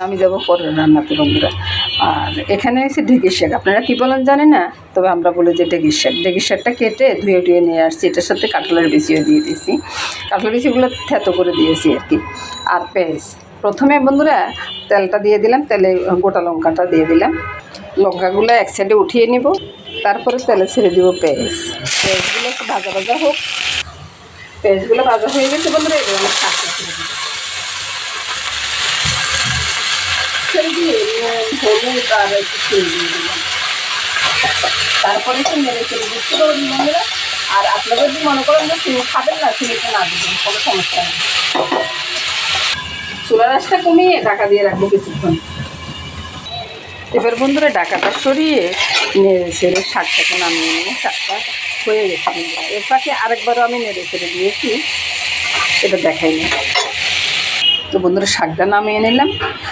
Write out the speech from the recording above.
আমি যাব পরের রান্নাতে বন্ধুরা। আর এখানে এসে ঢেঁকির শাক, আপনারা কী বলেন জানি না, তবে আমরা বলি যে ঢেঁকির শাক। ঢেঁকির শাকটা কেটে ধুয়ে টুয়ে নিয়ে আসছি, এটার সাথে কাঁঠালের বিচিও দিয়ে দিয়েছি, কাঁঠালের বিচিগুলো থেতো করে দিয়েছি আর কি। আর পেঁয়াজ, প্রথমে বন্ধুরা তেলটা দিয়ে দিলাম, তেলে গোটা লঙ্কাটা দিয়ে দিলাম, লঙ্কাগুলো এক সাইডে উঠিয়ে নিব, তারপরে তেলে ছেড়ে দিব পেঁয়াজ। পেঁয়াজগুলো একটু ভাজা ভাজা হোক, পেঁয়াজগুলো ভাজা হয়ে গেছে বন্ধুরা, এবার আমার শাকটা ছেড়ে দিয়ে হলুদ আর একটু তেল দিয়ে দিলাম, তারপরে একটু নেড়ে চেড়ে বুঝতে পারবেন বন্ধুরা। আর আপনারা যদি মনে করেন যে চিনি খাবেন না, চিনিটা না দেবেন, কোনো সমস্যা নেই। চুলার আঁচটা কমিয়ে ঢাকা দিয়ে রাখবো কিছুক্ষণ। এবার বন্ধুরা ঢাকাটা সরিয়ে নেড়ে ছেড়ে শাকটাকে নামিয়ে নেবো। শাকটা হয়ে গেছে বন্ধুরা, এর পাশে আরেকবারও আমি নেড়ে ছেড়ে দিয়েছি, এটা দেখাই নি। তো বন্ধুরা শাকটা নামিয়ে নিলাম।